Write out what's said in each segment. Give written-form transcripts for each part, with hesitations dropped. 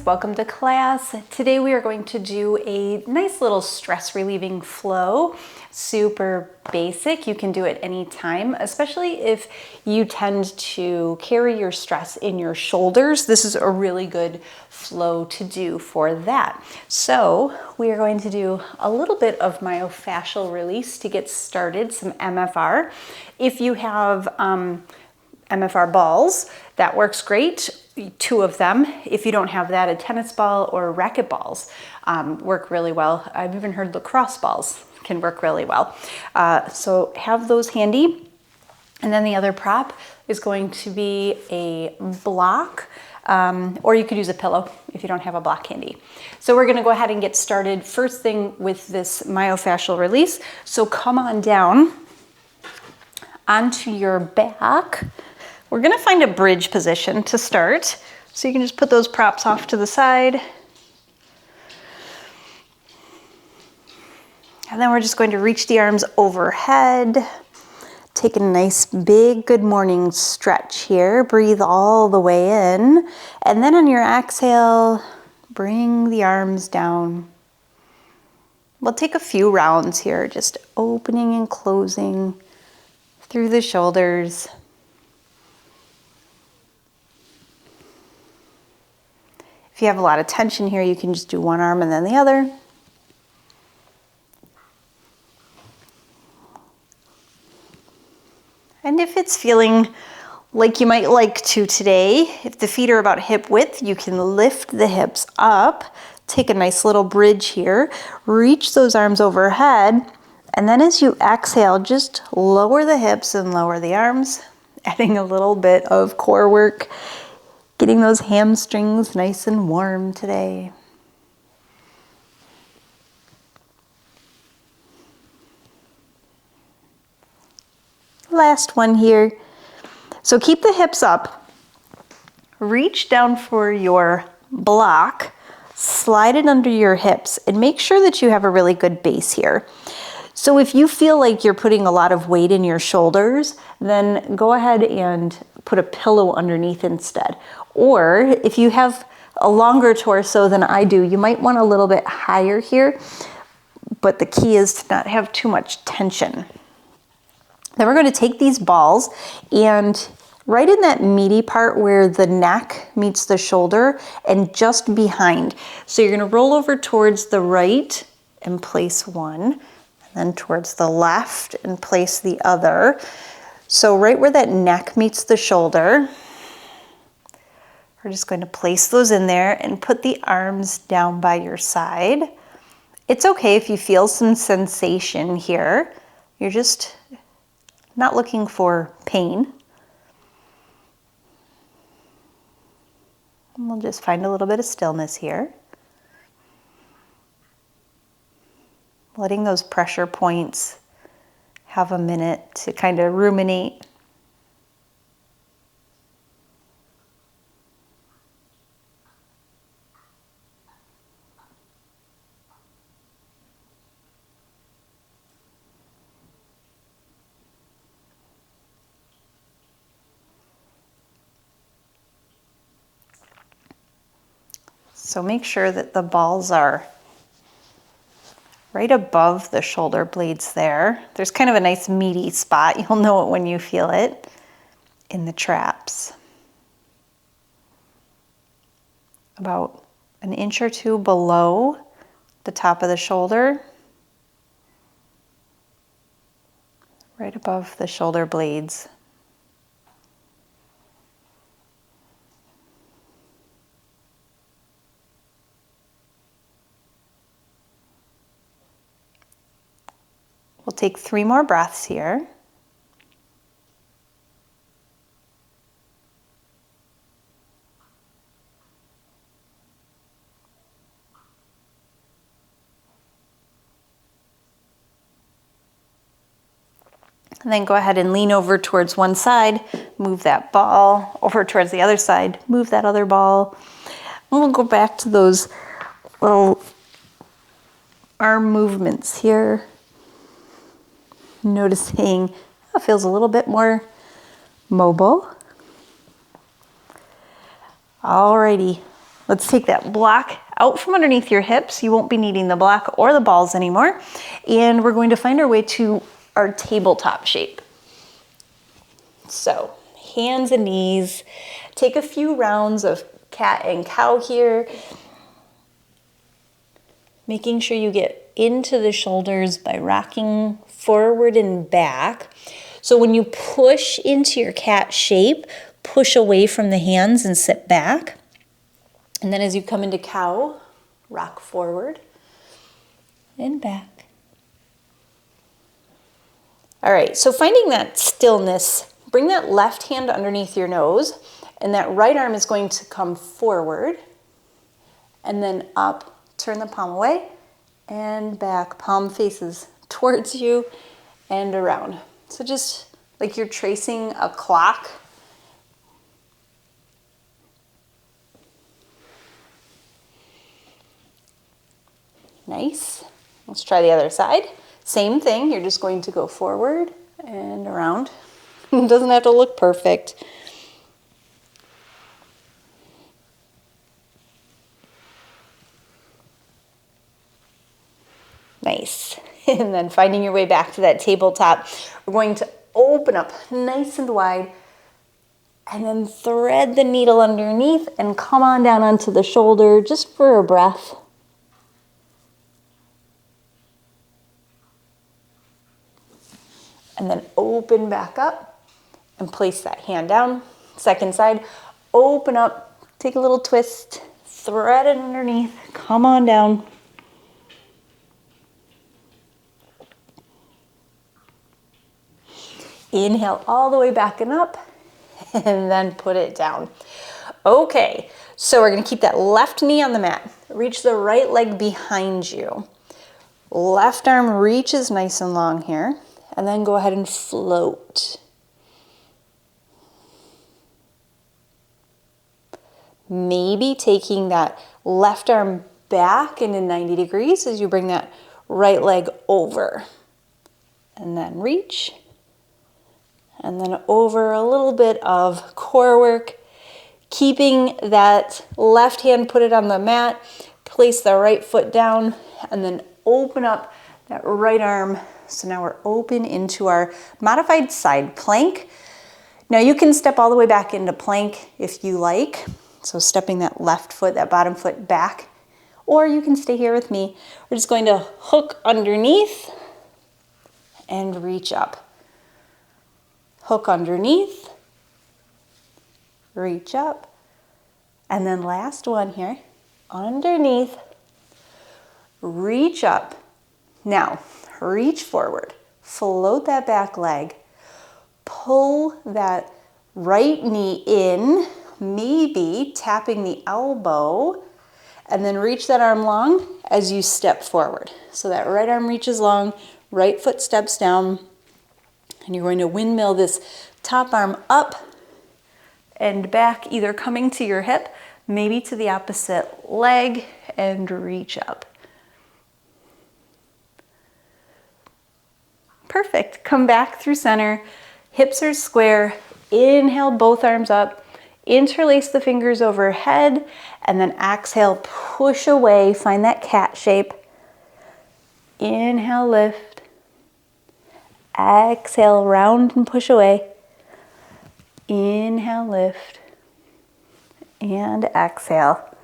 welcome to class. Today we are going to do a nice little stress relieving flow. Super basic. You can do it anytime, especially if you tend to carry your stress in your shoulders. This is a really good flow to do for that. So we are going to do a little bit of myofascial release to get started, some MFR. If you have MFR balls, that works great. 2 of them. If you don't have that, a tennis ball or racquetballs work really well. I've even heard lacrosse balls can work really well. So have those handy. And then the other prop is going to be a block, or you could use a pillow if you don't have a block handy. So we're going to go ahead and get started first thing with this myofascial release. So come on down onto your back. We're going to find a bridge position to start. So you can just put those props off to the side. And then we're just going to reach the arms overhead. Take a nice big good morning stretch here. Breathe all the way in. And then on your exhale, bring the arms down. We'll take a few rounds here, just opening and closing through the shoulders. If you have a lot of tension here, you can just do one arm and then the other. And if it's feeling like you might like to today, if the feet are about hip width, you can lift the hips up, take a nice little bridge here, reach those arms overhead, and then as you exhale, just lower the hips and lower the arms, adding a little bit of core work. Getting those hamstrings nice and warm today. Last one here. So keep the hips up. Reach down for your block. Slide it under your hips and make sure that you have a really good base here. So if you feel like you're putting a lot of weight in your shoulders, then go ahead and put a pillow underneath instead. Or if you have a longer torso than I do, you might want a little bit higher here, but the key is to not have too much tension. Then we're going to take these balls and right in that meaty part where the neck meets the shoulder and just behind. So you're going to roll over towards the right and place one, and then towards the left and place the other. So right where that neck meets the shoulder, we're just going to place those in there and put the arms down by your side. It's okay if you feel some sensation here. You're just not looking for pain. And we'll just find a little bit of stillness here. Letting those pressure points have a minute to kind of ruminate. So make sure that the balls are right above the shoulder blades there. There's kind of a nice meaty spot. You'll know it when you feel it in the traps. About an inch or two below the top of the shoulder. Right above the shoulder blades. We'll take 3 more breaths here. And then go ahead and lean over towards one side, move that ball over towards the other side, move that other ball. And we'll go back to those little arm movements here. Noticing it feels a little bit more mobile. Alrighty, Let's take that block out from underneath your hips. You won't be needing the block or the balls anymore. And we're going to find our way to our tabletop shape. So hands and knees. Take a few rounds of cat and cow here. Making sure you get into the shoulders by rocking forward and back. So when you push into your cat shape, push away from the hands and sit back. And then as you come into cow, rock forward and back. All right, so finding that stillness, bring that left hand underneath your nose, and that right arm is going to come forward and then up. Turn the palm away and back. Palm faces towards you and around. So just like you're tracing a clock. Nice. Let's try the other side. Same thing. You're just going to go forward and around. It doesn't have to look perfect. Nice. And then finding your way back to that tabletop, we're going to open up nice and wide and then thread the needle underneath and come on down onto the shoulder just for a breath. And then open back up and place that hand down. Second side, open up, take a little twist, thread it underneath, come on down. Inhale all the way back and up, and then put it down. Okay, so we're gonna keep that left knee on the mat. Reach the right leg behind you. Left arm reaches nice and long here, and then go ahead and float. Maybe taking that left arm back into 90 degrees as you bring that right leg over. And then reach. And then over, a little bit of core work. Keeping that left hand, put it on the mat. Place the right foot down and then open up that right arm. So now we're open into our modified side plank. Now you can step all the way back into plank if you like. So stepping that left foot, that bottom foot back, or you can stay here with me. We're just going to hook underneath and reach up. Hook underneath, reach up, and then last one here, underneath, reach up. Now, reach forward, float that back leg, pull that right knee in, maybe tapping the elbow, and then reach that arm long as you step forward. So that right arm reaches long, right foot steps down, and you're going to windmill this top arm up and back, either coming to your hip, maybe to the opposite leg, and reach up. Perfect. Come back through center. Hips are square. Inhale, both arms up. Interlace the fingers overhead, and then exhale, push away. Find that cat shape. Inhale, lift. Exhale, round and push away. Inhale, lift. And exhale.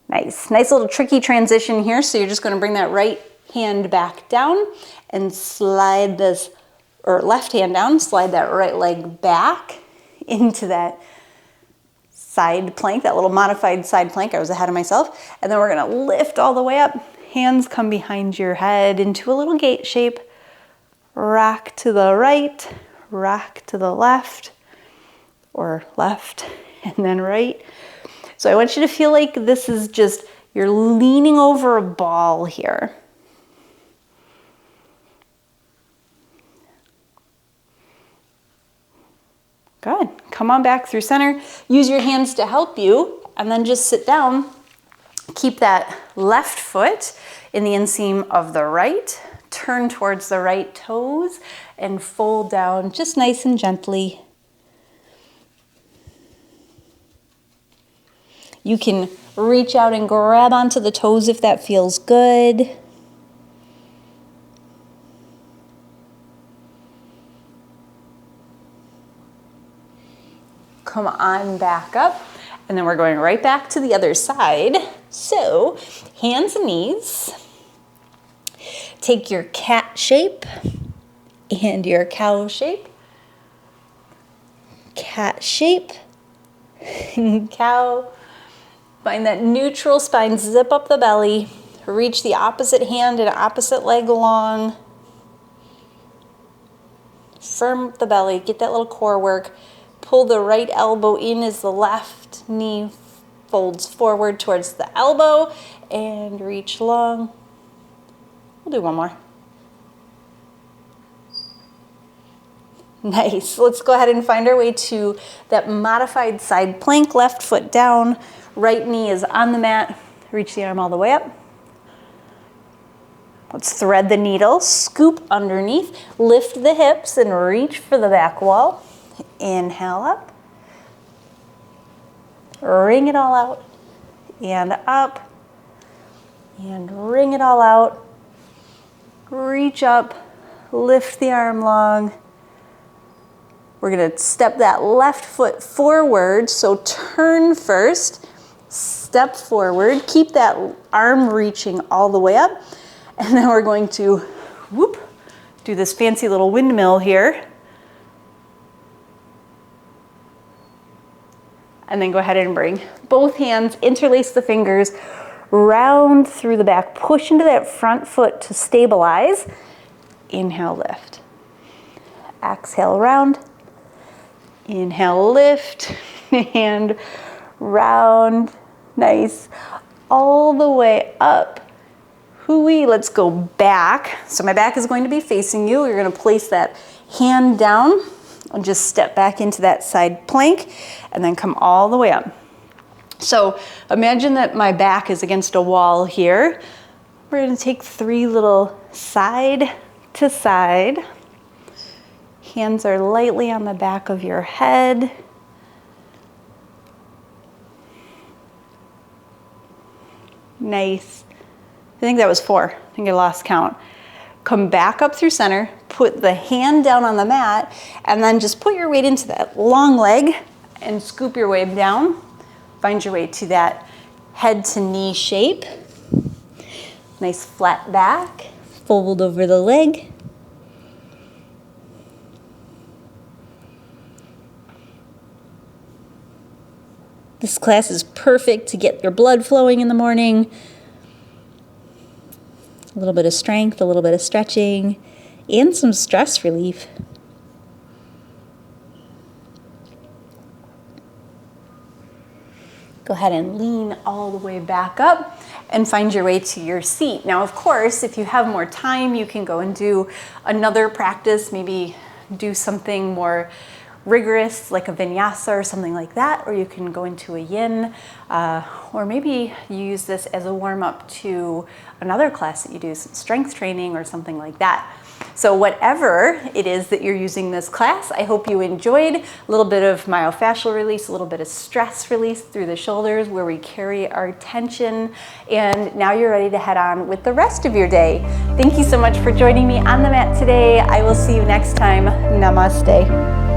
Nice. Nice little tricky transition here. So you're just going to bring that right hand back down and slide this, or left hand down, slide that right leg back into that side plank, that little modified side plank. I was ahead of myself. And then we're going to lift all the way up. Hands come behind your head into a little gate shape. Rock to the right, rock to the left, or left and then right. So I want you to feel like this is just, you're leaning over a ball here. Good. Come on back through center. Use your hands to help you, and then just sit down. Keep that left foot in the inseam of the right. Turn towards the right toes and fold down just nice and gently. You can reach out and grab onto the toes if that feels good. Come on back up, and then we're going right back to the other side. So, hands and knees. Take your cat shape and your cow shape. Cat shape, cow. Find that neutral spine, zip up the belly, reach the opposite hand and opposite leg along. Firm up the belly, get that little core work. Pull the right elbow in as the left knee folds forward towards the elbow and reach long. We'll do one more. Nice. Let's go ahead and find our way to that modified side plank. Left foot down, right knee is on the mat. Reach the arm all the way up. Let's thread the needle, scoop underneath, lift the hips and reach for the back wall. Inhale up. Wring it all out. And up. And wring it all out. Reach up, lift the arm long. We're gonna step that left foot forward, so turn first, step forward, keep that arm reaching all the way up, and then we're going to, whoop, do this fancy little windmill here. And then go ahead and bring both hands, interlace the fingers, round through the back, push into that front foot to stabilize. Inhale, lift. Exhale, round. Inhale, lift, and round. Nice. All the way up. Hooey, let's go back. So my back is going to be facing you. You're gonna place that hand down and just step back into that side plank and then come all the way up. So imagine that my back is against a wall here. We're gonna take 3 little side to side. Hands are lightly on the back of your head. Nice. I think that was 4. I think I lost count. Come back up through center, put the hand down on the mat, and then just put your weight into that long leg and scoop your way down. Find your way to that head to knee shape. Nice flat back, fold over the leg. This class is perfect to get your blood flowing in the morning. A little bit of strength, a little bit of stretching, and some stress relief. Go ahead and lean all the way back up and find your way to your seat. Now, of course, if you have more time, you can go and do another practice, maybe do something more rigorous like a vinyasa or something like that, or you can go into a yin, or maybe you use this as a warm-up to another class that you do, some strength training or something like that. So whatever it is that you're using this class, I hope you enjoyed. A little bit of myofascial release, a little bit of stress release through the shoulders where we carry our tension, and now you're ready to head on with the rest of your day. Thank you so much for joining me on the mat today. I will see you next time. Namaste.